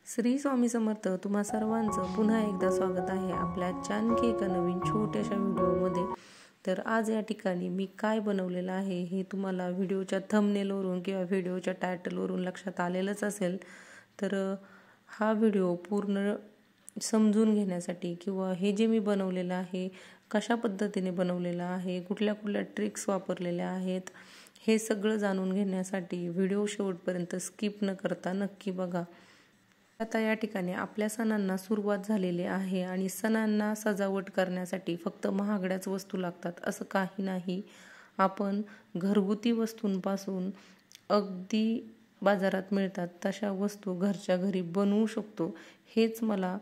श्री स्वामी समर्थ. तुम्हा सर्वांचं पुन्हा एकदा स्वागत आहे आपल्या आणखी एका नवीन छोट्याशा व्हिडिओमध्ये. तर आज या ठिकाणी मी काय बनवलेलं आहे हे तुम्हाला व्हिडिओच्या थंबनेलवरून किंवा व्हिडिओच्या टायटलवरून लक्षात आलेलंच असेल. तर हा व्हिडिओ पूर्ण समजून घेण्यासाठी किंवा हे जे मी बनवलेलं आहे कशा पद्धतीने बनवलेलं आहे, कुठल्या कुठल्या ट्रिक्स वापरलेल्या आहेत, हे सगळं जाणून घेण्यासाठी व्हिडिओ शेवटपर्यंत स्किप न करता नक्की बघा. आता या ठिकाणी आपल्या सणांना सुरुवात झालेली आहे आणि सणांना सजावट करण्यासाठी फक्त महागड्याच वस्तू लागतात असं काही नाही. आपण घरगुती वस्तूंपासून अगदी बाजारात मिळतात तशा वस्तू घरच्या घरी बनवू शकतो. हेच मला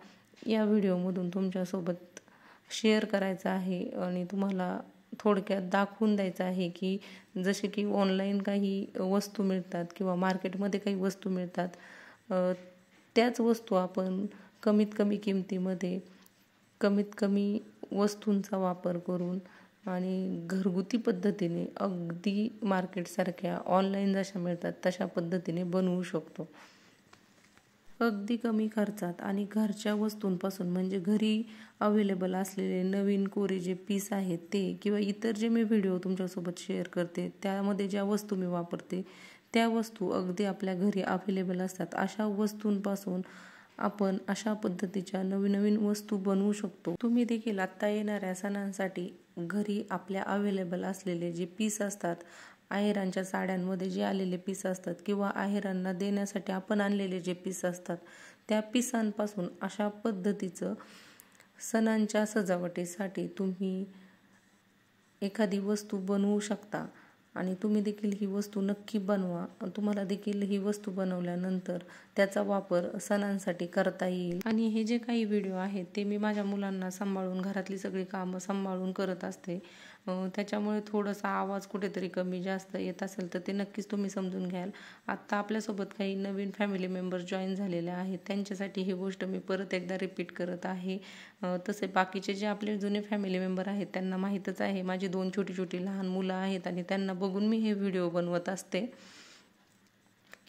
या व्हिडिओमधून तुमच्यासोबत शेअर करायचं आहे आणि तुम्हाला थोडक्यात दाखवून द्यायचं आहे की जसे की ऑनलाईन काही वस्तू मिळतात किंवा मार्केटमध्ये काही वस्तू मिळतात, त्याच वस्तू आपण कमीत कमी किमतीमध्ये कमीत कमी वस्तूंचा वापर करून आणि घरगुती पद्धतीने अगदी मार्केटसारख्या ऑनलाईन जशा मिळतात तशा पद्धतीने बनवू शकतो. अगदी कमी खर्चात आणि घरच्या वस्तूंपासून म्हणजे घरी अवेलेबल असलेले नवीन कोरे जे पीस आहेत ते किंवा इतर जे मी व्हिडिओ तुमच्यासोबत शेअर करते त्यामध्ये ज्या वस्तू मी वापरते त्या वस्तू अगदी आपल्या घरी अवेलेबल असतात. अशा वस्तूंपासून आपण अशा पद्धतीच्या नवीन नवीन वस्तू बनवू शकतो. तुम्ही देखील आत्ता येणाऱ्या सणांसाठी घरी आपल्या अवेलेबल असलेले जे पीस असतात, आहेरांच्या साड्यांमध्ये जे आलेले पीस असतात किंवा आहेरांना देण्यासाठी आपण आणलेले जे पीस असतात त्या पिसांपासून अशा पद्धतीचं सणांच्या सजावटीसाठी तुम्ही एखादी वस्तू बनवू शकता आणि तुम्ही देखील ही वस्तू नक्की बनवा. तुम्हाला देखील ही वस्तू बनवल्यानंतर त्याचा वापर सणांसाठी करता येईल. आणि हे जे काही व्हिडिओ आहेत ते मी माझ्या मुलांना सांभाळून घरातली सगळी कामं सांभाळून करत असते, त्याच्यामुळे थोडासा आवाज कुठेतरी कमी जास्त येत असेल तर ते नक्कीच तुम्ही समजून घ्याल. आत्ता आपल्यासोबत काही नवीन फॅमिली मेंबर जॉईन झालेले आहेत त्यांच्यासाठी ही गोष्ट मी परत एकदा रिपीट करत आहे. तसे बाकीचे जे आपले जुने फॅमिली मेंबर आहेत त्यांना माहीतच आहे, माझी 2 छोटी छोटी लहान मुलं आहेत आणि त्यांना बघून मी हे व्हिडिओ बनवत असते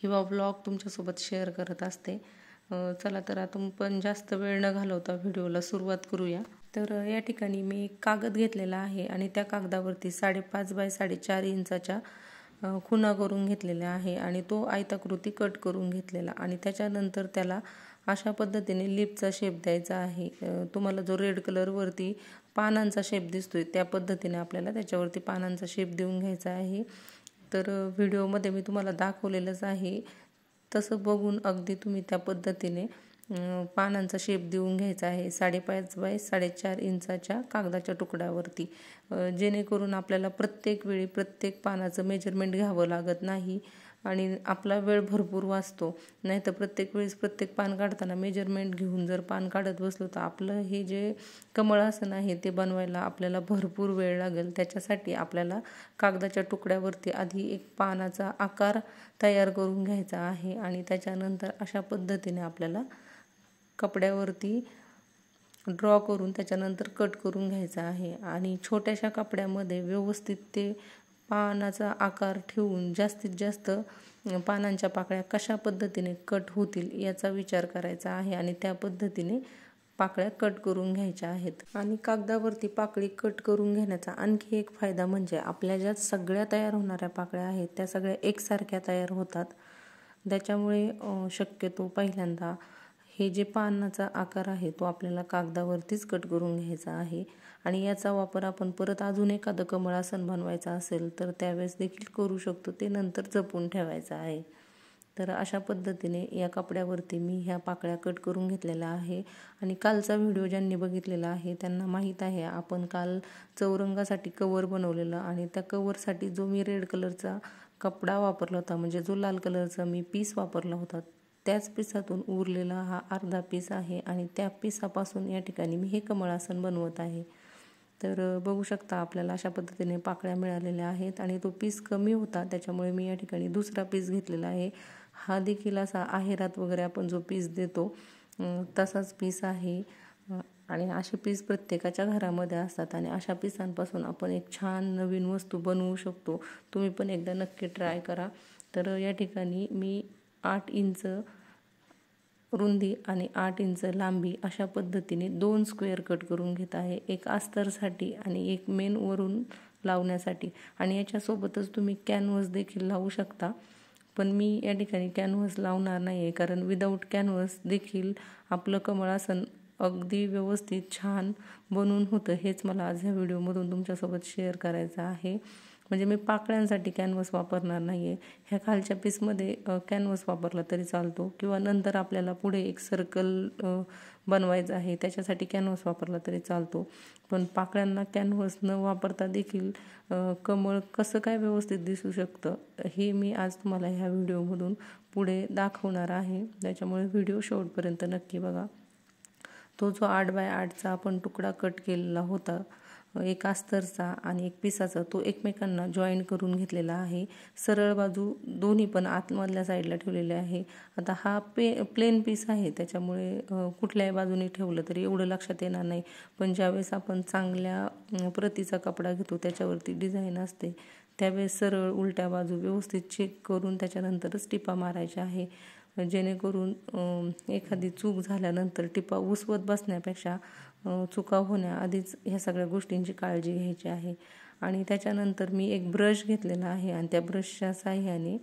किंवा व्लॉग तुमच्यासोबत शेअर करत असते. चला तर आता पण जास्त वेळ न घालवता व्हिडिओला सुरुवात करूया. तर या ठिकाणी मी एक कागद घेतलेला आहे आणि त्या कागदावरती 5.5 बाय 4.5 इंचाच्या खुणा करून घेतलेल्या आहे आणि तो आयताकृती कट करून घेतलेला आणि त्याच्यानंतर त्याला अशा पद्धतीने लिपचा शेप द्यायचा आहे. तुम्हाला जो रेड कलरवरती पानांचा शेप दिसतोय त्या पद्धतीने आपल्याला त्याच्यावरती पानांचा शेप देऊन घ्यायचा आहे. तर व्हिडिओमध्ये मी तुम्हाला दाखवलेलंच आहे तसं बघून अगदी तुम्ही त्या पद्धतीने पानांचा शेप देऊन घ्यायचा आहे 5.5 बाय 4.5 इंचाच्या कागदाच्या तुकड्यावरती, जेणेकरून आपल्याला प्रत्येक वेळी प्रत्येक पानाचं मेजरमेंट घ्यावं लागत नाही आणि आपला वेळ भरपूर वाचतो. नाहीतर प्रत्येक वेळेस प्रत्येक पान काढताना मेजरमेंट घेऊन जर पान काढत बसलो तर आपलं हे जे कमळासन आहे ते बनवायला आपल्याला भरपूर वेळ लागेल. त्याच्यासाठी आपल्याला कागदाच्या तुकड्यावरती आधी एक पानाचा आकार तयार करून घ्यायचा आहे आणि त्याच्यानंतर अशा पद्धतीने आपल्याला कपड्यावरती ड्रॉ करून त्याच्यानंतर कट करून घ्यायचा आहे आणि छोट्याशा कपड्यामध्ये व्यवस्थित ते पानाचा आकार ठेवून जास्तीत जास्त पानांच्या पाकळ्या कशा पद्धतीने कट होतील याचा विचार करायचा आहे आणि त्या पद्धतीने पाकळ्या कट करून घ्यायच्या आहेत. आणि कागदावरती पाकळी कट करून घेण्याचा आणखी एक फायदा म्हणजे आपल्या ज्या सगळ्या तयार होणाऱ्या पाकळ्या आहेत त्या सगळ्या एकसारख्या तयार होतात. त्याच्यामुळे शक्यतो पहिल्यांदा हे जे पानाचा आकार आहे तो आपल्याला कागदावरतीच कट करून घ्यायचा आहे आणि याचा वापर आपण परत अजून एखादं कमळासन बनवायचं असेल तर त्यावेळेस देखील करू शकतो, ते नंतर जपून ठेवायचं आहे. तर अशा पद्धतीने या कपड्यावरती मी ह्या पाकळ्या कट करून घेतलेल्या आहे. आणि कालचा व्हिडिओ ज्यांनी बघितलेला आहे त्यांना माहीत आहे आपण काल चौरंगासाठी कवर बनवलेलं आणि त्या कवरसाठी जो मी रेड कलरचा कपडा वापरला होता म्हणजे जो लाल कलरचा मी पीस वापरला होता त्याच पिसातून उरलेला हा अर्धा पीस आहे आणि त्या पिसापासून या ठिकाणी मी हे कमळासन बनवत आहे. तर बघू शकता आपल्याला अशा पद्धतीने पाकळ्या मिळालेल्या आहेत आणि तो पीस कमी होता त्याच्यामुळे मी या ठिकाणी दुसरा पीस घेतलेला आहे. हा देखील असा आहेरात वगैरे आपण जो पीस देतो तसाच पीस आहे आणि असे पीस प्रत्येकाच्या घरामध्ये असतात आणि अशा पिसांपासून आपण एक छान नवीन वस्तू बनवू शकतो. तुम्ही पण एकदा नक्की ट्राय करा. तर या ठिकाणी मी 8 इंच रुंदी आणि 8 इंच लांबी अशा पद्धतीने 2 स्क्वेअर कट करून घेत आहे, एक अस्तरसाठी आणि एक मेन वरून लावण्यासाठी. आणि याच्यासोबतच तुम्ही कॅनव्हस देखील लावू शकता, पण मी या ठिकाणी कॅनव्हस लावणार नाही आहे, कारण विदाऊट कॅनव्हस देखील आपलं कमळासन अगदी व्यवस्थित छान बनवून होतं. हेच मला आज ह्या व्हिडिओमधून तुमच्यासोबत शेअर करायचं आहे. म्हणजे मी पाकळ्यांसाठी कॅनव्हस वापरणार नाही आहे. ह्या खालच्या पीसमध्ये कॅनव्हस वापरला तरी चालतो, किंवा नंतर आपल्याला पुढे एक सर्कल बनवायचं आहे त्याच्यासाठी कॅनव्हस वापरला तरी चालतो. पण पाकळ्यांना कॅनव्हस न वापरता देखील कमळ कसं काय व्यवस्थित दिसू शकतं हे मी आज तुम्हाला ह्या व्हिडिओमधून पुढे दाखवणार आहे. त्याच्यामुळे व्हिडिओ शेवटपर्यंत नक्की बघा. तो जो 8 बाय 8चा आपण तुकडा कट केलेला होता, एक अस्तरचा आणि एक पिसाचा, तो एकमेकांना जॉईन करून घेतलेला आहे. सरळ बाजू दोन्ही पण आतमधल्या साईडला ठेवलेले आहे. आता हा प्लेन पीस आहे, त्याच्यामुळे कुठल्याही बाजूने ठेवलं तरी एवढं लक्षात येणार नाही. पण ज्यावेळेस आपण चांगल्या प्रतीचा कपडा घेतो, त्याच्यावरती डिझाईन असते, त्यावेळेस सरळ उलट्या बाजू व्यवस्थित चेक करून त्याच्यानंतरच टिपा मारायच्या आहे, जेणेकरून एखादी चूक झाल्यानंतर टिपा उसवत बसण्यापेक्षा चुका होण्याआधीच ह्या सगळ्या गोष्टींची काळजी घ्यायची आहे. आणि त्याच्यानंतर मी एक ब्रश घेतलेला आहे आणि त्या ब्रशच्या साह्याने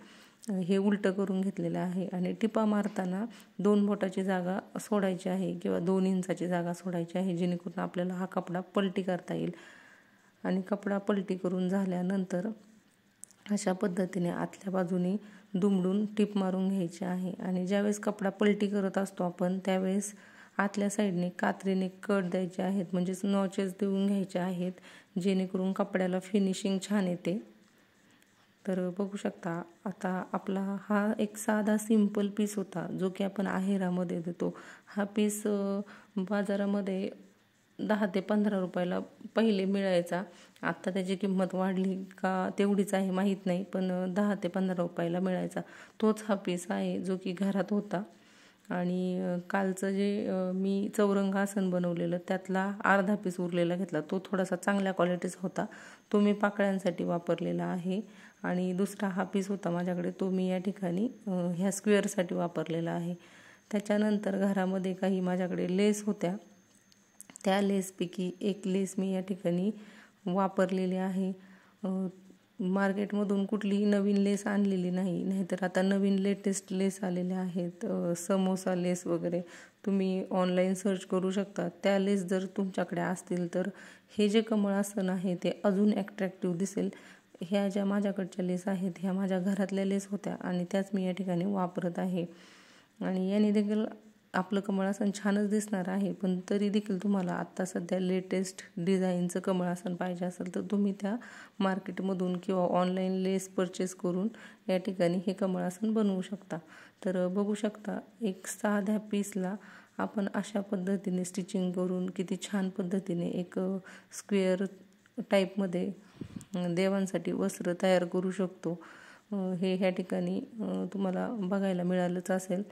हे उलटं करून घेतलेलं आहे. आणि टिपा मारताना 2 बोटाची जागा सोडायची आहे किंवा 2 इंचाची जागा सोडायची आहे, जेणेकरून आपल्याला हा कपडा पलटी करता येईल. आणि कपडा पलटी करून झाल्यानंतर अशा पद्धतीने आतल्या बाजूने दुमडून टिप मारून घ्यायची आहे. आणि ज्यावेळेस कपडा पलटी करत असतो आपण, त्यावेळेस आतल्या साईडने कात्रीने कट द्यायचे आहेत, म्हणजेच नॉचेस देऊन घ्यायचे आहेत, जेणेकरून कपड्याला फिनिशिंग छान येते. तर बघू शकता, आता आपला हा एक साधा सिंपल पीस होता, जो की आपण आहेरामध्ये देतो. हा पीस बाजारामध्ये 10 ते 15 रुपयाला पहिले मिळायचा. आत्ता त्याची किंमत वाढली का तेवढीच आहे माहीत नाही, पण 10 ते 15 रुपयाला मिळायचा. तोच हा पीस आहे जो की घरात होता. आणि कालचं जे मी चौरंग आसन बनवलेलं, त्यातला अर्धा पीस उरलेला घेतला. तो थोडासा चांगल्या क्वालिटीचा होता, तो मी पाकळ्यांसाठी वापरलेला आहे. आणि दुसरा हा पीस होता माझ्याकडे, तो मी या ठिकाणी ह्या स्क्वेअरसाठी वापरलेला आहे. त्याच्यानंतर घरामध्ये काही माझ्याकडे लेस होत्या, त्या लेसपैकी एक लेस मी या ठिकाणी वापरलेली आहे. मार्केटमधून कुठलीही नवीन लेस आणलेली नाही, नाहीतर आता नवीन लेटेस्ट लेस आलेल्या आहेत, समोसा लेस वगैरे, तुम्ही ऑनलाईन सर्च करू शकता. त्या लेस जर तुमच्याकडे असतील तर हे जे कमळ आसन आहे ते अजून ॲट्रॅक्टिव्ह दिसेल. ह्या ज्या माझ्याकडच्या लेस आहेत, ह्या माझ्या घरातल्या लेस होत्या आणि त्याच मी या ठिकाणी वापरत आहे. आणि याने देखील आपलं कमळासन छानच दिसणार आहे. पण तरी देखील तुम्हाला आत्ता सध्या लेटेस्ट डिझाईनचं कमळासन पाहिजे असेल तर तुम्ही त्या मार्केटमधून किंवा ऑनलाईन लेस परचेस करून या ठिकाणी हे कमळासन बनवू शकता. तर बघू शकता, एक साध्या पीसला आपण अशा पद्धतीने स्टिचिंग करून किती छान पद्धतीने एक स्क्वेअर टाईपमध्ये देवांसाठी वस्त्र तयार करू शकतो. हे ह्या ठिकाणी तुम्हाला बघायला मिळालंच असेल.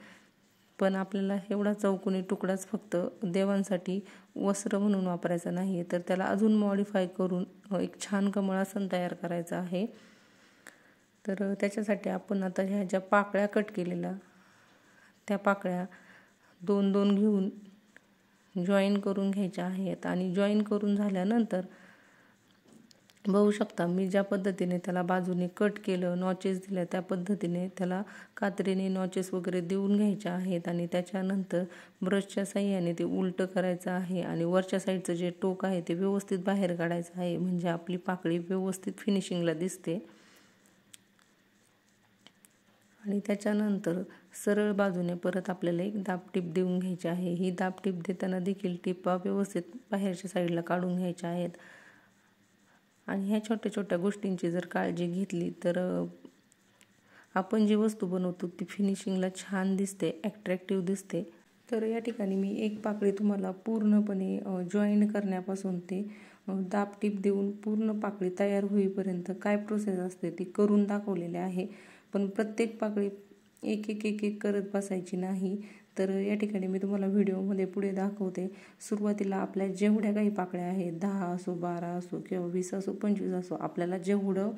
पण आपल्याला एवढा चौकोनी तुकडाच फक्त देवांसाठी वस्त्र म्हणून वापरायचा नाही आहे, तर त्याला अजून मॉडिफाय करून एक छान कमळासन तयार करायचं आहे. तर त्याच्यासाठी आपण आता ह्या ज्या पाकळ्या कट केलेल्या, त्या पाकळ्या 2-2 घेऊन जॉईन करून घ्यायच्या आहेत. आणि जॉईन करून झाल्यानंतर बघू शकता, मी ज्या पद्धतीने त्याला बाजूने कट केलं, नॉचेस दिल्या, त्या पद्धतीने त्याला कात्रीने नॉचेस वगैरे देऊन घ्यायच्या आहेत. आणि त्याच्यानंतर ब्रशच्या साह्याने ते उलटं करायचं आहे आणि वरच्या साईडचं जे टोक आहे ते व्यवस्थित बाहेर काढायचं आहे, म्हणजे आपली पाकळी व्यवस्थित फिनिशिंगला दिसते. आणि त्याच्यानंतर सरळ बाजूने परत आपल्याला एक दाबटीप देऊन घ्यायची आहे. ही दाबटीप देताना देखील टिपा व्यवस्थित बाहेरच्या साईडला काढून घ्यायच्या आहेत. आणि ह्या छोट्या छोट्या गोष्टींची जर काळजी घेतली तर आपण जी वस्तू बनवतो ती फिनिशिंगला छान दिसते, ॲट्रॅक्टिव्ह दिसते. तर या ठिकाणी मी एक पाकळी तुम्हाला पूर्णपणे जॉईन करण्यापासून ते दाबटीप देऊन पूर्ण पाकळी तयार होईपर्यंत काय प्रोसेस असते ती करून दाखवलेली आहे. पण प्रत्येक पाकळी एक एक एक एक करत बसायची नाही. तर या ठिकाणी मी तुम्हाला व्हिडिओमध्ये पुढे दाखवते. सुरुवातीला आपल्या जेवढ्या काही पाकळ्या आहेत, 10 असो, 12 असो किंवा 20 असो, 25 असो, आपल्याला जेवढं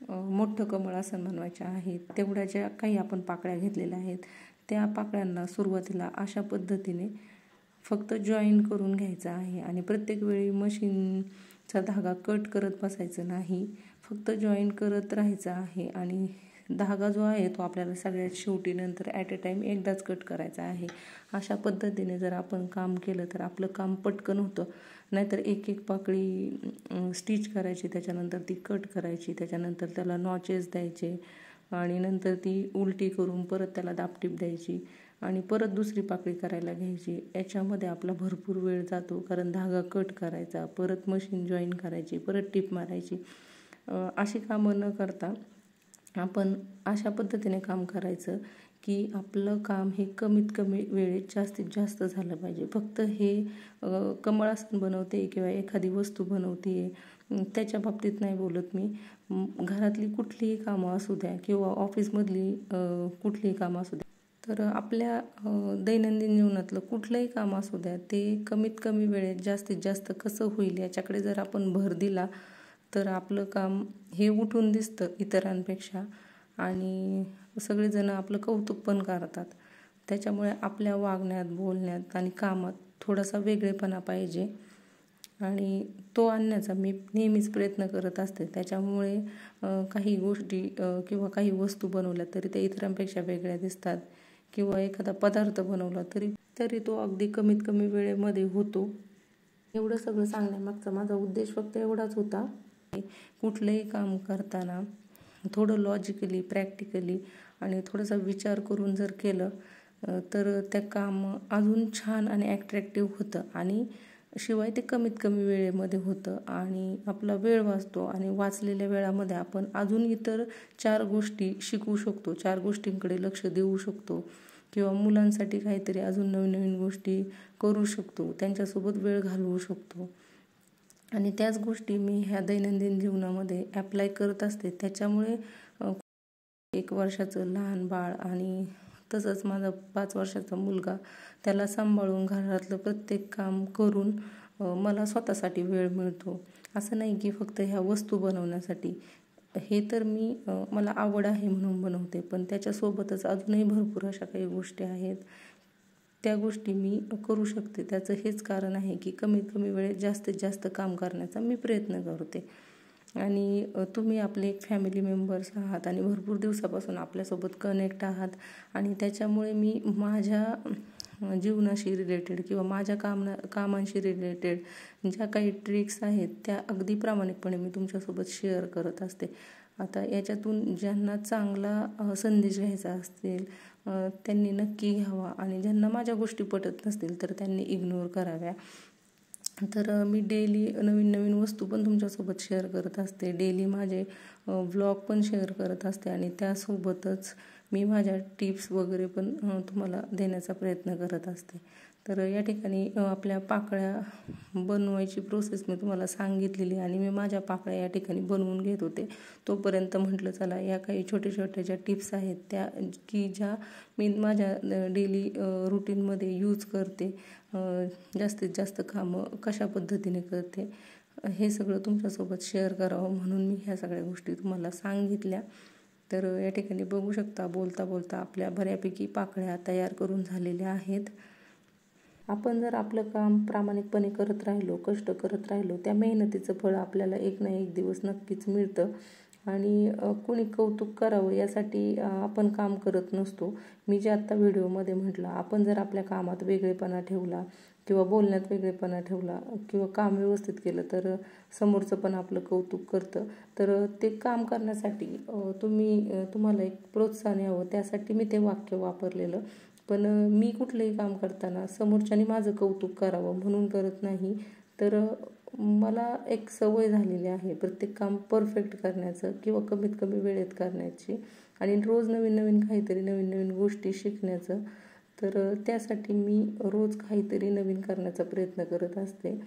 मोठं कमळ आसन बनवायचे आहे तेवढ्या ज्या काही आपण पाकळ्या घेतलेल्या आहेत त्या पाकळ्यांना सुरुवातीला अशा पद्धतीने फक्त जॉईन करून घ्यायचं आहे आणि प्रत्येक वेळी मशीनचा धागा कट करत बसायचं नाही, फक्त जॉईन करत राहायचं आहे. आणि धागा जो आहे तो आपल्याला सगळ्यात शेवटी नंतर ॲट अ टाईम एकदाच कट करायचा आहे. अशा पद्धतीने जर आपण काम केलं तर आपलं काम पटकन होतं. नाहीतर एक एक पाकळी स्टिच करायची, त्याच्यानंतर ती कट करायची, त्याच्यानंतर त्याला नॉचेस द्यायचे आणि नंतर ती उलटी करून परत त्याला दाबटीप द्यायची आणि परत दुसरी पाकळी करायला घ्यायची. याच्यामध्ये आपला भरपूर वेळ जातो, कारण धागा कट करायचा, परत मशीन जॉईन करायची, परत टीप मारायची. अशी कामं न करता आपण अशा पद्धतीने काम करायचं की आपलं काम हे कमीत कमी वेळेत जास्तीत जास्त झालं पाहिजे. फक्त हे कमळासन बनवते किंवा एखादी वस्तू बनवते त्याच्या बाबतीत नाही बोलत मी. घरातली कुठलीही कामं असू द्या किंवा ऑफिसमधली कुठलीही कामं असू द्या, तर आपल्या दैनंदिन जीवनातलं कुठलंही काम असू द्या, ते कमीत कमी वेळेत जास्तीत जास्त कसं होईल याच्याकडे जर आपण भर दिला तर आपलं काम हे उठून दिसतं इतरांपेक्षा आणि सगळेजण आपलं कौतुक पण करतात. त्याच्यामुळे आपल्या वागण्यात, बोलण्यात आणि कामात थोडासा वेगळेपणा पाहिजे आणि तो आणण्याचा मी नेहमीच प्रयत्न करत असते. त्याच्यामुळे काही गोष्टी किंवा काही वस्तू बनवल्या तरी त्या इतरांपेक्षा वेगळ्या दिसतात किंवा एखादा पदार्थ बनवला तरी तो अगदी कमीत कमी वेळेमध्ये होतो. एवढं सगळं सांगण्यामागचा माझा उद्देश फक्त एवढाच होता. कुठलंही काम करताना थोडं लॉजिकली, प्रॅक्टिकली आणि थोडासा विचार करून जर केलं तर त्या काम अजून छान आणि ॲट्रॅक्टिव्ह होतं आणि शिवाय ते कमीत कमी वेळेमध्ये होतं आणि आपला वेळ वाचतो आणि वाचलेल्या वेळामध्ये आपण अजून इतर 4 गोष्टी शिकू शकतो, 4 गोष्टींकडे लक्ष देऊ शकतो किंवा मुलांसाठी काहीतरी अजून नवीन नवीन गोष्टी करू शकतो, त्यांच्यासोबत वेळ घालवू शकतो. आणि त्याच गोष्टी मी ह्या दैनंदिन जीवनामध्ये ॲप्लाय करत असते. त्याच्यामुळे 1 वर्षाचं लहान बाळ आणि तसंच माझा 5 वर्षाचा मुलगा, त्याला सांभाळून घरातलं प्रत्येक काम करून मला स्वतःसाठी वेळ मिळतो. असं नाही की फक्त ह्या वस्तू बनवण्यासाठी. हे तर मला आवड आहे म्हणून बनवते, पण त्याच्यासोबतच अजूनही भरपूर अशा काही गोष्टी आहेत, त्या गोष्टी मी करू शकते. त्याचं हेच कारण आहे की कमीत कमी वेळेत जास्तीत जास्त काम करण्याचा मी प्रयत्न करते. आणि तुम्ही आपले एक फॅमिली मेंबर्स आहात आणि भरपूर दिवसापासून आपल्यासोबत कनेक्ट आहात आणि त्याच्यामुळे मी माझ्या जीवनाशी रिलेटेड किंवा माझ्या कामांशी रिलेटेड ज्या काही ट्रिक्स आहेत त्या अगदी प्रामाणिकपणे मी तुमच्यासोबत शेअर करत असते. आता याच्यातून ज्यांना चांगला संदेश घ्यायचा असतील त्यांनी नक्की घ्यावा आणि ज्यांना माझ्या गोष्टी पटत नसतील तर त्यांनी इग्नोर कराव्या. तर मी डेली नवीन नवीन वस्तू पण तुमच्यासोबत शेअर करत असते, डेली माझे व्लॉग पण शेअर करत असते आणि त्यासोबतच मी माझ्या टिप्स वगैरे पण तुम्हाला देण्याचा प्रयत्न करत असते. तर या ठिकाणी आपल्या पाकळ्या बनवायची प्रोसेस मी तुम्हाला सांगितलेली आणि मी माझ्या पाकळ्या या ठिकाणी बनवून घेत होते. तोपर्यंत म्हटलं चला या काही छोट्या छोट्या ज्या टिप्स आहेत त्या ज्या मी माझ्या डेली रुटीनमध्ये यूज करते, जास्तीत जास्त कामं कशा पद्धतीने करते, हे सगळं तुमच्यासोबत शेअर करावं म्हणून मी ह्या सगळ्या गोष्टी तुम्हाला सांगितल्या. तर या ठिकाणी बघू शकता बोलता बोलता आपल्या बऱ्यापैकी पाकळ्या तयार करून झालेल्या आहेत. आपण जर आपलं काम प्रामाणिकपणे करत राहिलो, कष्ट करत राहिलो, त्या मेहनतीचं फळ आपल्याला एक ना एक दिवस नक्कीच मिळतं आणि कोणी कौतुक करावं यासाठी आपण काम करत नसतो. मी जे आत्ता व्हिडिओमध्ये म्हटलं, आपण जर आपल्या कामात वेगळेपणा ठेवला किंवा बोलण्यात वेगळेपणा ठेवला किंवा काम व्यवस्थित केलं तर समोरचं पण आपलं कौतुक करतं. तर ते काम करण्यासाठी तुम्हाला एक प्रोत्साहन यावं त्यासाठी मी ते वाक्य वापरलेलं. पण मी कुठलंही काम करताना समोरच्याने माझं कौतुक करावं म्हणून करत नाही, तर मला एक सवय झालेली आहे प्रत्येक काम परफेक्ट करण्याचं किंवा कमीत कमी वेळेत करण्याची आणि रोज नवीन नवीन काहीतरी नवीन नवीन गोष्टी शिकण्याचं. तर त्यासाठी मी रोज काहीतरी नवीन करण्याचा प्रयत्न करत असते,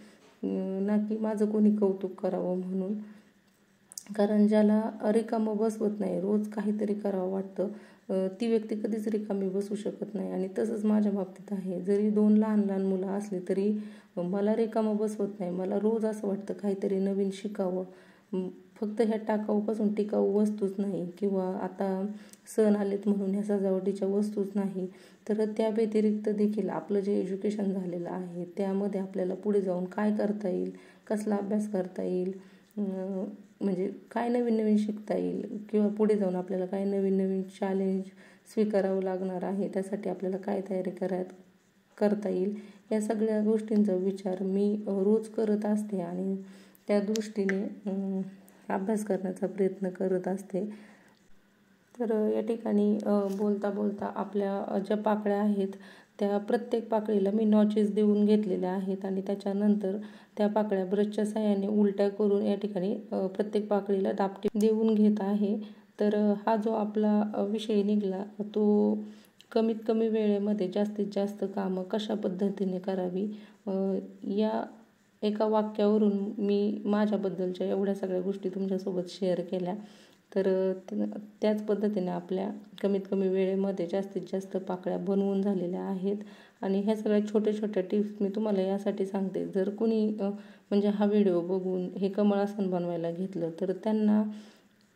ना की माझं कोणी कौतुक करावं म्हणून. कारण ज्याला रिकामं बसवत नाही, रोज काहीतरी करावं वाटतं, ती व्यक्ती कधीच रिकामी बसू शकत नाही. आणि तसंच माझ्या बाबतीत आहे. जरी 2 लहान लहान मुलं असली तरी मला रिकामं बसवत नाही. मला रोज असं वाटतं काहीतरी नवीन शिकावं, फक्त ह्या टाकाऊपासून टिकाऊ वस्तूच नाही किंवा आता सण आलेत म्हणून ह्या सजावटीच्या वस्तूच नाही, तर त्या व्यतिरिक्त देखील आपलं जे एज्युकेशन झालेलं आहे त्यामध्ये आपल्याला पुढे जाऊन काय करता येईल, कसला अभ्यास करता येईल, म्हणजे काय नवीन नवीन शिकता येईल किंवा पुढे जाऊन आपल्याला काय नवीन नवीन चॅलेंज स्वीकारावं लागणार आहे, त्यासाठी आपल्याला काय तयारी करता येईल, या सगळ्या गोष्टींचा विचार मी रोज करत असते आणि त्या दृष्टीने अभ्यास करण्याचा प्रयत्न करत असते. तर या ठिकाणी बोलता बोलता आपल्या ज्या पाकळ्या आहेत त्या प्रत्येक पाकळीला मी नॉचेस देऊन घेतलेल्या आहेत आणि त्याच्यानंतर त्या पाकळ्या ब्रशच्या साहाय्याने उलट्या करून या ठिकाणी प्रत्येक पाकळीला दापटी देऊन घेत आहे. तर हा जो आपला विषय निघाला तो कमीत कमी वेळेमध्ये जास्तीत जास्त कामं कशा पद्धतीने करावी या एका वाक्यावरून मी माझ्याबद्दलच्या एवढ्या सगळ्या गोष्टी तुमच्यासोबत शेअर केल्या. तर त्याच पद्धतीने आपल्या कमीत कमी वेळेमध्ये जास्तीत जास्त पाकळ्या बनवून झालेल्या आहेत आणि ह्या सगळ्या छोट्या छोट्या टिप्स मी तुम्हाला यासाठी सांगते, जर कोणी म्हणजे हा व्हिडिओ बघून हे कमळासन बनवायला घेतलं तर त्यांना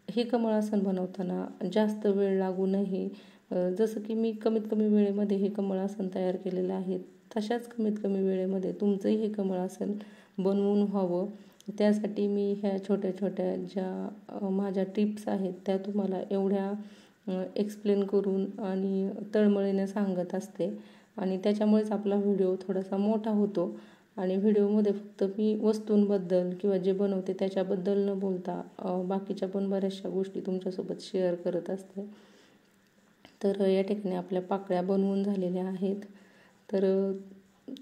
हे कमळासन बनवताना जास्त वेळ लागू नये. जसं की मी कमीत कमी वेळेमध्ये हे कमळासन तयार केलेलं आहे, तशाच कमीत कमी वेळेमध्ये तुमचंही हे कमळासन बनवून व्हावं, त्यासाठी मी ह्या छोट्या छोट्या ज्या माझ्या टिप्स आहेत त्या तुम्हाला एवढ्या एक्सप्लेन करून आणि तळमळीने सांगत असते आणि त्याच्यामुळेच आपला व्हिडिओ थोडासा मोठा होतो आणि व्हिडिओमध्ये फक्त मी वस्तूंबद्दल किंवा जे बनवते त्याच्याबद्दल न बोलता बाकीच्या पण बऱ्याचशा गोष्टी तुमच्यासोबत शेअर करत असते. तर या ठिकाणी आपल्या पाकळ्या बनवून झालेल्या आहेत. तर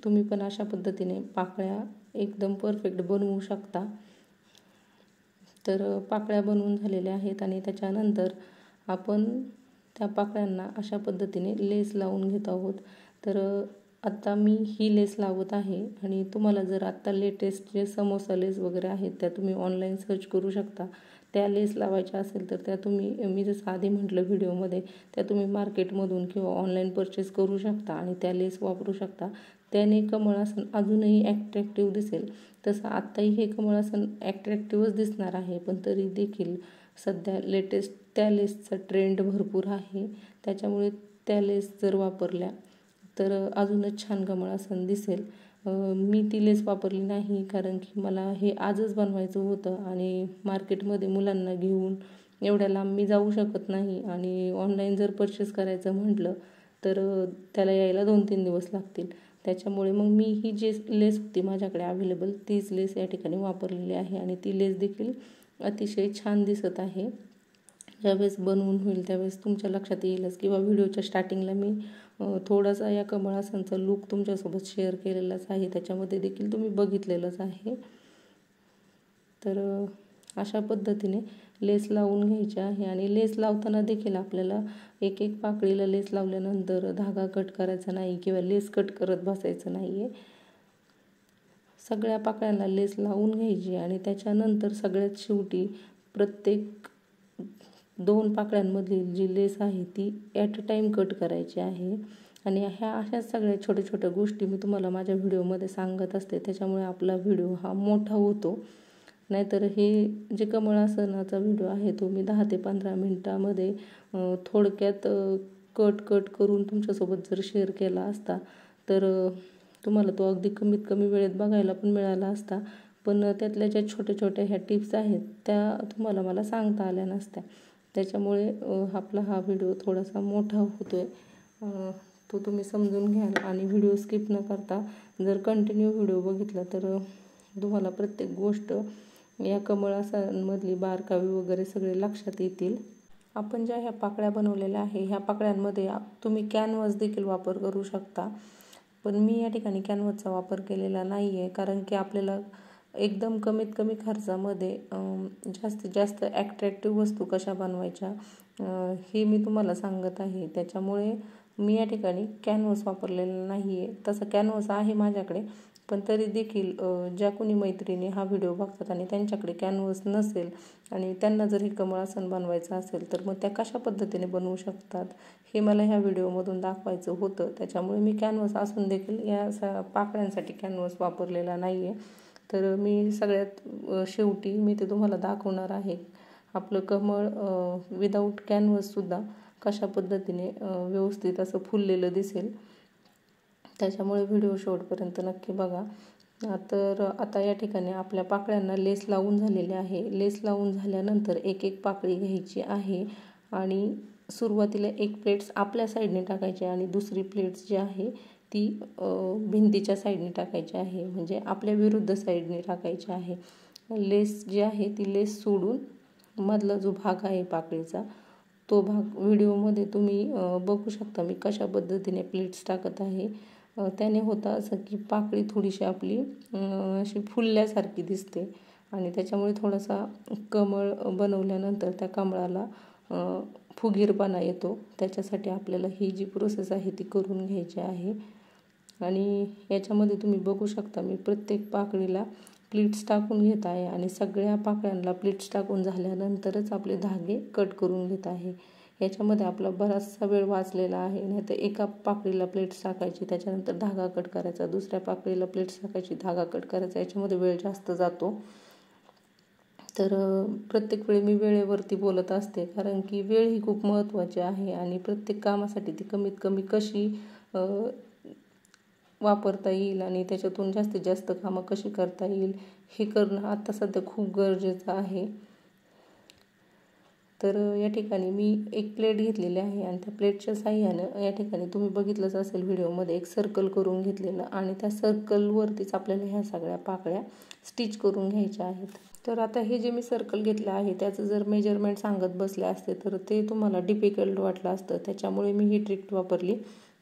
तुम्ही पण अशा पद्धतीने पाकळ्या एकदम परफेक्ट बनवू शकता. तर पाकळ्या बनवून झालेल्या आहेत आणि त्याच्यानंतर आपण त्या पाकळ्यांना अशा पद्धतीने लेस लावून घेत आहोत. तर आता मी ही लेस लावत आहे आणि तुम्हाला जर आत्ता लेटेस्ट जे समोसा लेस वगैरे आहेत त्या तुम्ही ऑनलाईन सर्च करू शकता. त्या लेस लावायच्या असेल तर त्या तुम्ही मी जसं आधी म्हटलं व्हिडिओमध्ये त्या तुम्ही मार्केटमधून किंवा ऑनलाईन परचेस करू शकता आणि त्या लेस वापरू शकता. त्याने कमळासन अजूनही ॲट्रॅक्टिव्ह दिसेल. तसं आत्ताही हे कमळासन ॲट्रॅक्टिव्हच दिसणार आहे, पण तरी देखील सध्या लेटेस्ट त्या लेसचा ट्रेंड भरपूर आहे, त्याच्यामुळे त्या लेस जर वापरल्या तर अजूनच छान कमळासन दिसेल. मी ती लेस वापरली नाही कारण की मला हे आजच बनवायचं होतं आणि मार्केटमध्ये मुलांना घेऊन एवढ्या लांब मी जाऊ शकत नाही आणि ऑनलाईन जर परचेस करायचं म्हटलं तर त्याला यायला 2-3 दिवस लागतील. त्याच्यामुळे मग मी ही जी लेस होती माझ्याकडे अवेलेबल तीच लेस या ठिकाणी वापरलेली आहे आणि ती लेस देखील अतिशय छान दिसत आहे. ज्यावेळेस बनवून होईल त्यावेळेस तुमच्या लक्षात येईलच किंवा व्हिडिओच्या स्टार्टिंगला मी थोडासा या कमळासनचा लूक तुमच्यासोबत शेअर केलेलाच आहे, त्याच्यामध्ये देखील तुम्ही बघितलेलंच आहे. तर अशा पद्धतीने लेस लावून घ्यायची आहे आणि लेस लावताना देखील आपल्याला एक एक पाकळीला लेस लावल्यानंतर धागा कट करायचा नाही किंवा लेस कट करत बसायचं नाही आहे. सगळ्या पाकळ्यांना लेस लावून घ्यायची आणि त्याच्यानंतर सगळ्यात शेवटी प्रत्येक 2 पाकळ्यांमधली जी लेस आहे ती ॲट अ टाईम कट करायची आहे आणि ह्या अशाच सगळ्या छोट्या छोट्या गोष्टी मी तुम्हाला माझ्या व्हिडिओमध्ये सांगत असते, त्याच्यामुळे आपला व्हिडिओ हा मोठा होतो. नाहीतर हे जे कमळासनाचा व्हिडिओ आहे तो मी 10 ते 15 मिनटामध्ये थोडक्यात कट करून तुमच्यासोबत जर शेअर केला असता तर तुम्हाला तो अगदी कमीत कमी वेळेत बघायला पण मिळाला असता, पण त्यातल्या ज्या छोट्या छोट्या ह्या टिप्स आहेत त्या तुम्हाला मला सांगता आल्या नसत्या. त्याच्यामुळे आपला हा व्हिडिओ थोडासा मोठा होतो आहे, तो तुम्ही समजून घ्याल आणि व्हिडिओ स्किप न करता जर कंटिन्यू व्हिडिओ बघितला तर तुम्हाला प्रत्येक गोष्ट या कमळासनमधली बारकावे वगैरे सगळे लक्षात येतील. आपण ज्या ह्या पाकळ्या बनवलेल्या आहे ह्या पाकळ्यांमध्ये तुम्ही कॅनव्हास देखील वापर करू शकता, पण मी या ठिकाणी कॅनव्हासचा वापर केलेला नाही आहे कारण की आपल्याला एकदम कमीत कमी खर्चामध्ये जास्तीत जास्त ॲट्रॅक्टिव्ह वस्तू कशा बनवायच्या हे मी तुम्हाला सांगत आहे. त्याच्यामुळे मी या ठिकाणी कॅनव्हास वापरलेला नाही आहे. तसं कॅनव्हास आहे माझ्याकडे, पण तरी देखील ज्या कोणी मैत्रिणी हा व्हिडिओ बघतात आणि त्यांच्याकडे कॅनव्हास नसेल आणि त्यांना जर हे कमळासन बनवायचं असेल तर मग त्या कशा पद्धतीने बनवू शकतात हे मला ह्या व्हिडिओमधून दाखवायचं होतं. त्याच्यामुळे मी कॅनव्हास असून देखील या पाकळ्यांसाठी कॅनव्हास वापरलेला नाही आहे. तर मी सगळ्यात शेवटी मी ते तुम्हाला दाखवणार आहे आपलं कमळ विदाऊट कॅनव्हससुद्धा कशा पद्धतीने व्यवस्थित असं फुललेलं दिसेल. त्याच्यामुळे व्हिडिओ शेवटपर्यंत नक्की बघा. तर आता या ठिकाणी आपल्या पाकळ्यांना लेस लावून झालेले आहे. लेस लावून झाल्यानंतर एक एक पाकळी घ्यायची आहे आणि सुरुवातीला एक प्लेट्स आपल्या साईडने टाकायची आणि दुसरी प्लेट्स जी आहे ती भिंतीच्या साईडने टाकायची आहे, म्हणजे आपल्या विरुद्ध साईडने टाकायची आहे. लेस जी आहे ती लेस सोडून मधला जो भाग आहे पाकळीचा तो भाग व्हिडिओमध्ये तुम्ही बघू शकता मी कशा पद्धतीने प्लेट्स टाकत आहे. त्याने होतं असं की पाकळी थोडीशी आपली अशी फुलल्यासारखी दिसते आणि त्याच्यामुळे थोडासा कमळ बनवल्यानंतर त्या कमळाला फुगीरपणा येतो. त्याच्यासाठी आपल्याला ही जी प्रोसेस आहे ती करून घ्यायची आहे. आणि याच्यामध्ये तुम्ही बघू शकता मी प्रत्येक पाकळीला प्लीट्स टाकून घेत आहे आणि सगळ्या पाकळ्यांना प्लीट्स टाकून झाल्यानंतरच आपले धागे कट करून घेत आहे. याच्यामध्ये आपला बराचसा वेळ वाचलेला आहे. नाही तर एका पाकळीला प्लेट्स टाकायची, त्याच्यानंतर धागा कट करायचा, दुसऱ्या पाकळीला प्लेट्स टाकायची, धागा कट करायचा, याच्यामध्ये वेळ जास्त जातो. तर प्रत्येक वेळी मी वेळेवरती बोलत असते, कारण की वेळ ही खूप महत्त्वाची आहे आणि प्रत्येक कामासाठी ती कमीत कमी कशी वापरता येईल आणि त्याच्यातून जास्तीत जास्त कामं कशी करता येईल हे करणं आता सध्या खूप गरजेचं आहे. तर या ठिकाणी मी एक प्लेट घेतलेली आहे आणि त्या प्लेटच्या साह्यानं या ठिकाणी तुम्ही बघितलंच असेल व्हिडिओमध्ये एक सर्कल करून घेतलेलं आणि त्या सर्कलवरतीच आपल्याला ह्या सगळ्या पाकळ्या स्टिच करून घ्यायच्या आहेत. तर आता हे जे मी सर्कल घेतलं आहे त्याचं जर मेजरमेंट सांगत बसले असते तर ते तुम्हाला डिफिकल्ट वाटलं असतं. त्याच्यामुळे मी ही ट्रिक वापरली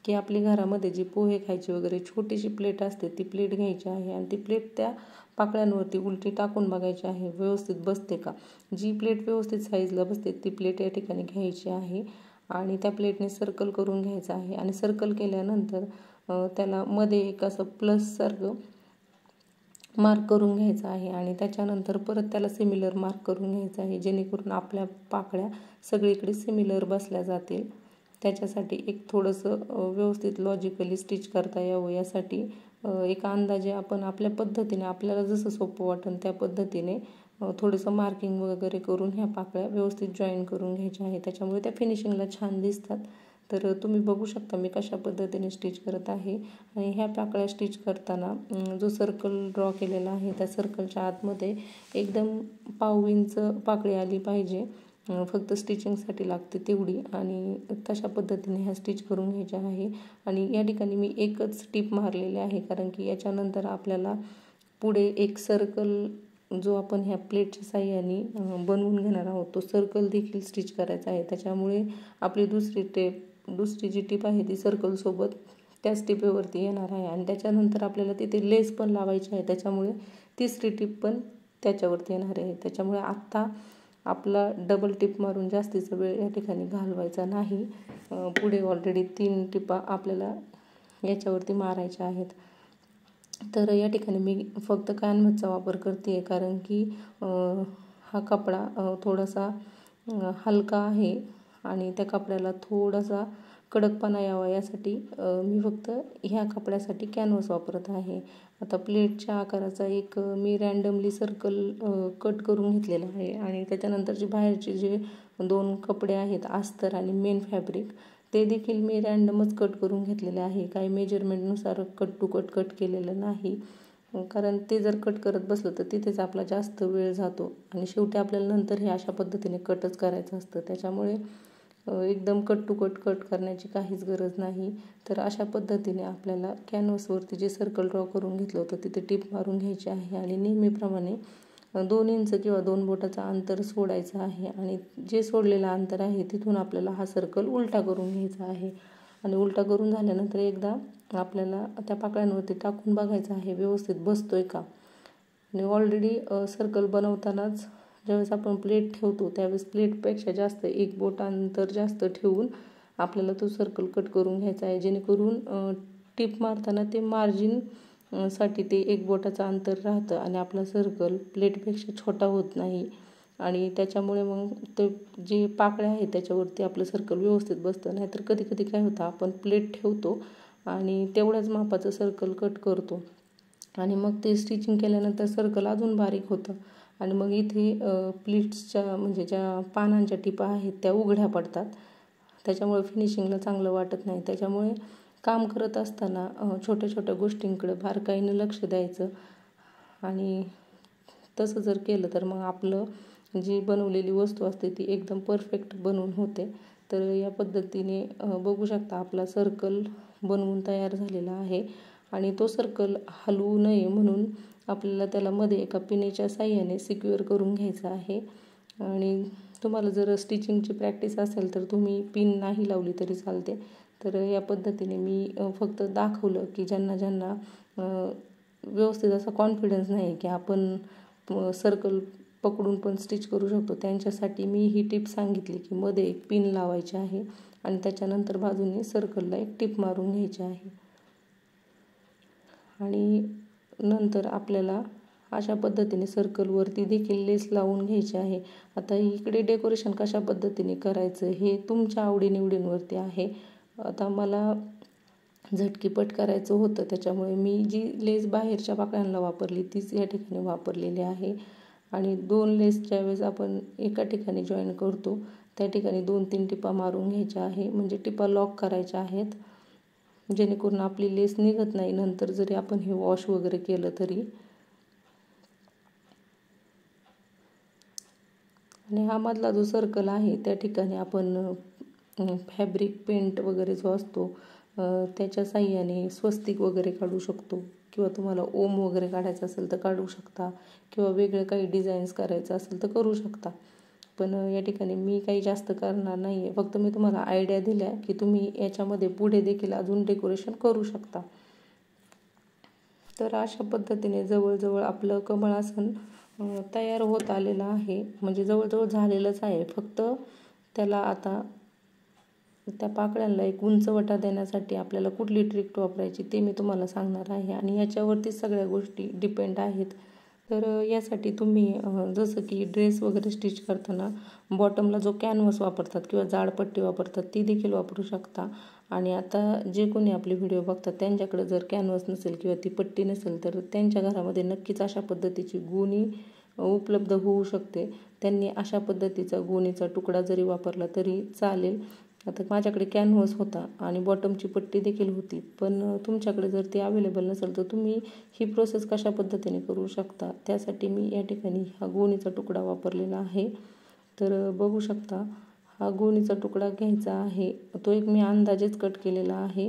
की आपली घरामध्ये जी पोहे खायची वगैरे छोटीशी प्लेट असते ती प्लेट घ्यायची आहे आणि ती प्लेट त्या पाकळ्यांवरती उलटी टाकून बघायची आहे व्यवस्थित बसते का. जी प्लेट व्यवस्थित साईजला बसते ती प्लेट या ठिकाणी घ्यायची आहे आणि त्या प्लेटने सर्कल करून घ्यायचं आहे. आणि सर्कल केल्यानंतर त्याला मध्ये एक असं प्लससारखं मार्क करून घ्यायचं आहे आणि त्याच्यानंतर परत त्याला सिमिलर मार्क करून घ्यायचं आहे, जेणेकरून आपल्या पाकळ्या सगळीकडे सिमिलर बसल्या जातील. त्याच्यासाठी एक थोडंसं व्यवस्थित लॉजिकली स्टिच करता यावं यासाठी एक अंदाजे आपण आपल्या पद्धतीने आपल्याला जसं सोपं वाटेल त्या पद्धतीने थोडंसं मार्किंग वगैरे करून ह्या पाकळ्या व्यवस्थित जॉईन करून घ्यायच्या आहे. त्याच्यामुळे त्या फिनिशिंगला छान दिसतात. तर तुम्ही बघू शकता मी कशा पद्धतीने स्टिच करत आहे. आणि ह्या पाकळ्या स्टिच करताना जो सर्कल ड्रॉ केलेला आहे त्या सर्कलच्या आतमध्ये एकदम 1/2 इंच पाकळी आली पाहिजे, फक्त स्टिचिंगसाठी लागते तेवढी. आणि तशा पद्धतीने ह्या स्टिच करून घ्यायच्या आहे. आणि या ठिकाणी मी एकच टिप मारलेली आहे, कारण की याच्यानंतर आपल्याला पुढे एक सर्कल जो आपण ह्या प्लेटच्या साह्याने बनवून घेणार आहोत तो सर्कल देखील स्टिच करायचा आहे. त्याच्यामुळे आपली दुसरी जी टिप आहे ती सर्कलसोबत त्याच टिपेवरती येणार आहे आणि त्याच्यानंतर आपल्याला तिथे लेस पण लावायची आहे. त्याच्यामुळे तिसरी टिप पण त्याच्यावरती येणार आहे. त्याच्यामुळे आत्ता आपला डबल टिप मारून जास्तीचा वेळ या ठिकाणी घालवायचा नाही. पुढे ऑलरेडी 3 टिपा आपल्याला याच्यावरती मारायच्या आहेत. तर या ठिकाणी मी फक्त कॅनव्हसचा वापर करते आहे, कारण की हा कपडा थोडासा हलका आहे आणि त्या कपड्याला थोडासा कडकपणा यावा यासाठी मी फक्त ह्या कपड्यासाठी कॅनव्हस वापरत आहे. आता प्लेटच्या आकाराचा एक मी रँडमली सर्कल कट करून घेतलेला आहे आणि त्याच्यानंतरचे बाहेरचे जे 2 कपडे आहेत अस्तर आणि मेन फॅब्रिक ते देखील मी रँडमच कट करून घेतलेले आहे. काही मेजरमेंटनुसार कट टू कट केलेलं नाही, कारण ते जर कट करत बसलं तर तिथेच आपला जास्त वेळ जातो आणि शेवटी आपल्याला नंतर हे अशा पद्धतीने कटच करायचं असतं. त्याच्यामुळे एकदम कट टू कट करण्याची काहीच गरज नाही. तर अशा पद्धतीने आपल्याला कॅनव्हसवरती जे सर्कल ड्रॉ करून घेतलं होतं तिथे टिप मारून घ्यायची आहे आणि नेहमीप्रमाणे 2 इंच किंवा 2 बोटाचं अंतर सोडायचं आहे आणि जे सोडलेलं अंतर आहे तिथून आपल्याला हा सर्कल उलटा करून घ्यायचा आहे. आणि उलटा करून झाल्यानंतर एकदा आपल्याला त्या पाकळ्यांवरती टाकून बघायचं आहे व्यवस्थित बसतोय का. आणि ऑलरेडी सर्कल बनवतानाच ज्यावेळेस आपण प्लेट ठेवतो त्यावेळेस प्लेटपेक्षा जास्त 1 बोट अंतर जास्त ठेवून आपल्याला तो सर्कल कट करून घ्यायचा आहे, जेणेकरून टिप मारताना ते मार्जिन साठी ते 1 बोटाचं अंतर राहतं आणि आपला सर्कल प्लेटपेक्षा छोटा होत नाही. आणि त्याच्यामुळे मग ते जे पाकळ्या आहेत त्याच्यावरती आपलं सर्कल व्यवस्थित बसतं. नाहीतर कधी काय होतं आपण प्लेट ठेवतो आणि तेवढ्याच मापाचं सर्कल कट करतो आणि मग ते स्टिचिंग केल्यानंतर सर्कल अजून बारीक होतं आणि मग इथे प्लीट्सच्या म्हणजे ज्या पानांच्या टिपा आहेत त्या उघड्या पडतात, त्याच्यामुळे फिनिशिंगला चांगलं वाटत नाही. त्याच्यामुळे काम करत असताना छोट्या छोट्या गोष्टींकडे बारकाईनं लक्ष द्यायचं आणि तसं जर केलं तर मग आपलं जी बनवलेली वस्तू असते ती एकदम परफेक्ट बनवून होते. तर या पद्धतीने बघू शकता आपला सर्कल बनवून तयार झालेला आहे आणि तो सर्कल हलवू नये म्हणून आपल्याला त्याला मध्ये एका पिनेच्या साहाय्याने सिक्युअर करून घ्यायचं आहे. आणि तुम्हाला जर स्टिचिंगची प्रॅक्टिस असेल तर तुम्ही पिन नाही लावली तरी चालते. तर या पद्धतीने मी फक्त दाखवलं की ज्यांना व्यवस्थित असा कॉन्फिडन्स नाही की आपण सर्कल पकडून पण स्टिच करू शकतो, त्यांच्यासाठी मी ही टिप सांगितली की मध्ये एक पिन लावायची आहे आणि त्याच्यानंतर बाजूने सर्कलला एक टिप मारून घ्यायची आहे. आणि नंतर आपल्याला अशा पद्धतीने सर्कलवरती देखील लेस लावून घ्यायची आहे. आता इकडे डेकोरेशन कशा पद्धतीने करायचं हे तुमच्या आवडीनिवडींवरती आहे. आता मला झटकीपट करायचं होतं, त्याच्यामुळे मी जी लेस बाहेरच्या पाकळ्यांना वापरली तीच या ठिकाणी वापरलेली आहे. आणि 2 लेस ज्यावेळेस आपण एका ठिकाणी जॉईन करतो त्या ठिकाणी 2-3 टिपा मारून घ्यायच्या आहे, म्हणजे टिपा लॉक करायच्या आहेत, जेणेकरून आपली लेस निघत नाही नंतर जरी आपण हे वॉश वगैरे केलं तरी. आणि हा मधला जो सर्कल आहे त्या ठिकाणी आपण फॅब्रिक पेंट वगैरे जो असतो त्याच्या साहाय्याने स्वस्तिक वगैरे काढू शकतो किंवा तुम्हाला ओम वगैरे काढायचं असेल तर काढू शकता किंवा वेगळं काही डिझाईन्स करायचं असेल तर करू शकता. पण या ठिकाणी मी काही जास्त करणार नाही आहे, फक्त मी तुम्हाला आयडिया दिल्या की तुम्ही याच्यामध्ये पुढे देखील अजून डेकोरेशन करू शकता. तर अशा पद्धतीने जवळजवळ आपलं कमळासन तयार होत आलेलं आहे, म्हणजे जवळजवळ झालेलंच आहे. फक्त त्याला आता त्या पाकळ्यांना एक उंचवटा देण्यासाठी आपल्याला कुठली ट्रिक वापरायची ते मी तुम्हाला सांगणार आहे आणि याच्यावरती सगळ्या गोष्टी डिपेंड आहेत. तर यासाठी तुम्ही जसं की ड्रेस वगैरे स्टिच करताना बॉटमला जो कॅनव्हास वापरतात किंवा जाड पट्टी वापरतात ती देखील वापरू शकता. आणि आता जे कोणी आपले व्हिडिओ बघतात त्यांच्याकडे जर कॅनव्हास नसेल किंवा ती पट्टी नसेल तर त्यांच्या घरामध्ये नक्कीच अशा पद्धतीची गोणी उपलब्ध होऊ शकते. त्यांनी अशा पद्धतीचा गोणीचा तुकडा जरी वापरला तरी चालेल. आता माझ्याकडे कॅनव्हास होता आणि बॉटमची पट्टी देखील होती, पण तुमच्याकडे जर ती अवेलेबल नसेल तर तुम्ही ही प्रोसेस कशा पद्धतीने करू शकता त्यासाठी मी या ठिकाणी हा गोणीचा तुकडा वापरलेला आहे. तर बघू शकता हा गोणीचा तुकडा घ्यायचा आहे, तो एक मी अंदाजेच कट केलेला आहे,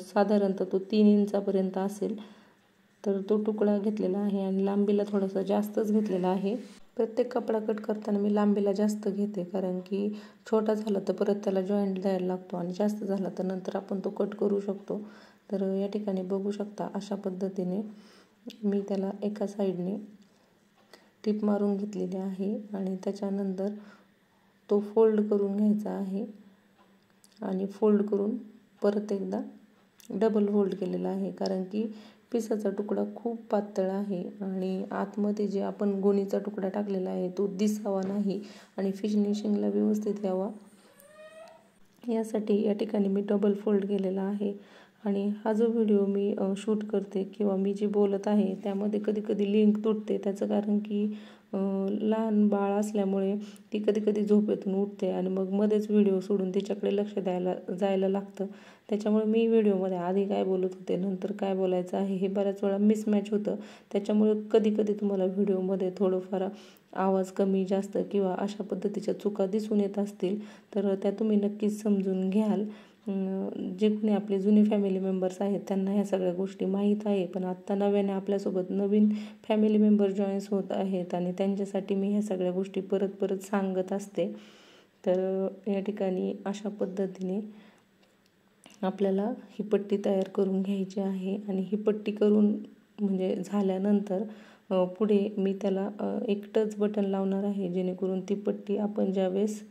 साधारणतः तो 3 इंचापर्यंत असेल. तर तो तुकडा घेतलेला आहे आणि लांबीला थोडासा जास्तच घेतलेला आहे. प्रत्येक कपडा कट करताना मी लांबीला जास्त घेते, कारण की छोटा झाला तर परत त्याला जॉईंट द्यायला लागतो आणि जास्त झाला तर नंतर आपण तो कट करू शकतो. तर या ठिकाणी बघू शकता अशा पद्धतीने मी त्याला एका साईडने टिप मारून घेतलेली आहे आणि त्याच्यानंतर तो फोल्ड करून घ्यायचा आहे आणि फोल्ड करून परत एकदा डबल फोल्ड केलेला आहे, कारण की पिसाचा तुकडा खूप पातळ आहे आणि आतमध्ये जे आपण गोणीचा तुकडा टाकलेला आहे तो दिसावा नाही आणि फिनिशिंगला व्यवस्थित यावा यासाठी या ठिकाणी मी डबल फोल्ड केलेला आहे. आणि हा जो व्हिडिओ मी शूट करते किंवा मी जे बोलत आहे त्यामध्ये कधी कधी लिंक तुटते, त्याचं कारण की लहान बाळ असल्यामुळे ती कधी कधी झोपेतून उठते आणि मग मध्येच व्हिडिओ सोडून तिच्याकडे लक्ष जायला लागतं. त्याच्यामुळे मी व्हिडिओमध्ये आधी काय बोलत होते नंतर काय बोलायचं आहे हे बऱ्याच वेळा मिसमॅच होतं. त्याच्यामुळे कधी कधी तुम्हाला व्हिडिओमध्ये थोडंफार आवाज कमी जास्त किंवा अशा पद्धतीच्या चुका दिसून येत असतील तर त्या तुम्ही नक्कीच समजून घ्याल. जे कोणी आपले जुने फॅमिली मेंबर्स आहेत त्यांना ह्या सगळ्या गोष्टी माहीत आहे, पण आत्ता नव्याने आपल्यासोबत नवीन फॅमिली मेंबर जॉईन्स होत आहेत आणि त्यांच्यासाठी मी ह्या सगळ्या गोष्टी परत परत सांगत असते. तर या ठिकाणी अशा पद्धतीने आपल्याला ही पट्टी तयार करून घ्यायची आहे आणि ही पट्टी करून म्हणजे झाल्यानंतर पुढे मी त्याला एक टच बटन लावणार आहे, जेणेकरून ती पट्टी आपण ज्यावेळेस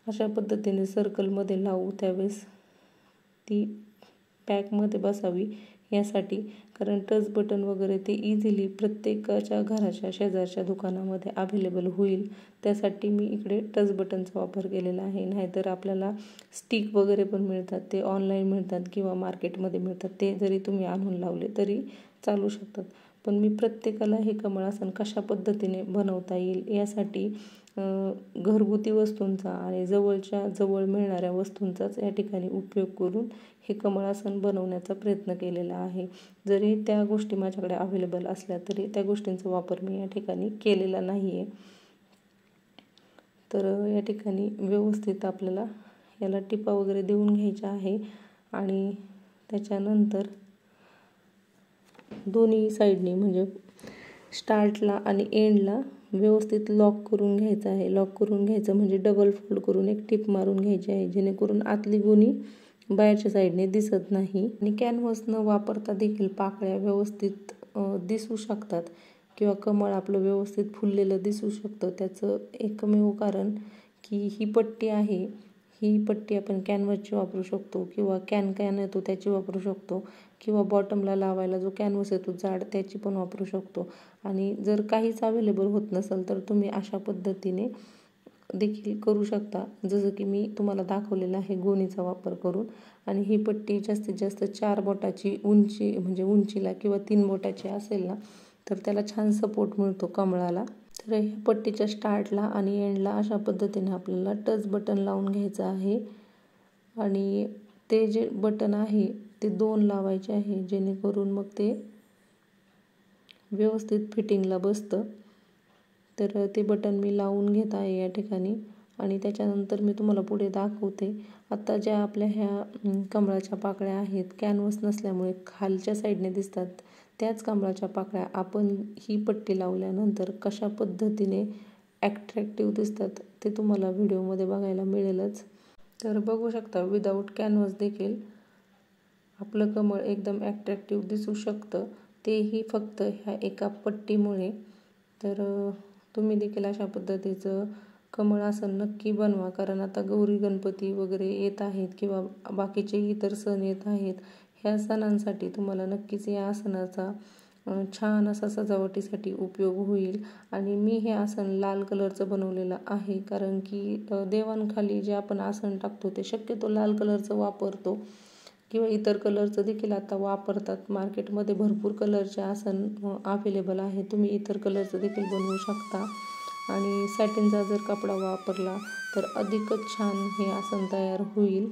अशा पद्धतीने सर्कलमध्ये लावू त्यावेळेस ती पॅकमध्ये बसावी यासाठी, कारण टच बटन वगैरे ते इझिली प्रत्येकाच्या घराच्या शेजारच्या दुकानामध्ये अवेलेबल होईल, त्यासाठी मी इकडे टच बटनचा वापर केलेला आहे. नाहीतर आपल्याला स्टिक वगैरे पण मिळतात, ते ऑनलाईन मिळतात किंवा मार्केटमध्ये मिळतात, ते जरी तुम्ही आणून लावले तरी चालू शकतात. पण मी प्रत्येकाला हे कमळासन कशा पद्धतीने बनवता येईल यासाठी घरगुती वस्तूंचा आणि जवळच्या जवळ मिळणाऱ्या वस्तूंचाच या ठिकाणी उपयोग करून हे कमळासन बनवण्याचा प्रयत्न केलेला आहे. जरी त्या गोष्टी माझ्याकडे अवेलेबल असल्या तरी त्या गोष्टींचा वापर मी या ठिकाणी केलेला नाही आहे. तर या ठिकाणी व्यवस्थित आपल्याला याला टिपा वगैरे देऊन घ्यायच्या आहे आणि त्याच्यानंतर दोन्ही साईडनी म्हणजे स्टार्टला आणि एंडला व्यवस्थित लॉक करून घ्यायचं आहे. लॉक करून घ्यायचं म्हणजे डबल फोल्ड करून एक टिप मारून घ्यायची आहे, जेणेकरून आतली गोणी बाहेरच्या साईडने दिसत नाही. आणि कॅनव्हास न वापरता देखील पाकळ्या व्यवस्थित दिसू शकतात किंवा कमळ आपलं व्यवस्थित फुललेलं दिसू शकतं. त्याचं एकमेव कारण की ही पट्टी आहे, ही पट्टी आपण कॅनव्हासची वापरू शकतो किंवा कॅन येतो त्याची वापरू शकतो किंवा बॉटमला लावायला जो कॅनव्हास येतो जाड त्याची पण वापरू शकतो. आणि जर काहीच अवेलेबल होत नसेल तर तुम्ही अशा पद्धतीने देखील करू शकता, जसं की मी तुम्हाला दाखवलेलं आहे गोणीचा वापर करून. आणि ही पट्टी जास्तीत जास्त 4 बोटाची उंची म्हणजे उंचीला किंवा 3 बोटाची असेल ना तर त्याला छान सपोर्ट मिळतो कमळाला. तर ह्या पट्टीच्या स्टार्टला आणि एंडला अशा पद्धतीने आपल्याला टच बटन लावून घ्यायचं आहे. आणि ते जे बटन आहे ते 2 लावायचे आहे, जेणेकरून मग ते व्यवस्थित फिटिंगला बसतं. तर ते बटन मी लावून घेत आहे या ठिकाणी आणि त्याच्यानंतर मी तुम्हाला पुढे दाखवते. आता ज्या आपल्या ह्या कमळाच्या पाकळ्या आहेत, कॅनव्हास नसल्यामुळे खालच्या साईडने दिसतात, त्याच कमळाच्या पाकळ्या आपण ही पट्टी लावल्यानंतर कशा पद्धतीने ॲट्रॅक्टिव्ह दिसतात ते तुम्हाला व्हिडिओमध्ये बघायला मिळेलच. तर बघू शकता, विदाऊट कॅनव्हास देखील आपलं कमळ एकदम ॲट्रॅक्टिव्ह दिसू शकतं, तेही फक्त ह्या एका पट्टीमुळे. तर तुम्ही देखील अशा पद्धतीचं कमळासन नक्की बनवा, कारण आता गौरी गणपती वगैरे येत आहेत किंवा बाकीचे इतर सण येत आहेत. ह्या सणांसाठी तुम्हाला नक्कीच या आसनाचा छान असा सजावटीसाठी उपयोग होईल. आणि मी हे आसन लाल कलरचं बनवलेलं आहे, कारण की देवांखाली जे आपण आसन टाकतो ते शक्यतो लाल कलरचं वापरतो किंवा इतर कलरचं देखील आता वापरतात. मार्केटमध्ये भरपूर कलरचे आसन अवेलेबल आहे, तुम्ही इतर कलरचं देखील बनवू शकता. आणि सॅटिनचा जर कपडा वापरला तर अधिकच छान हे आसन तयार होईल.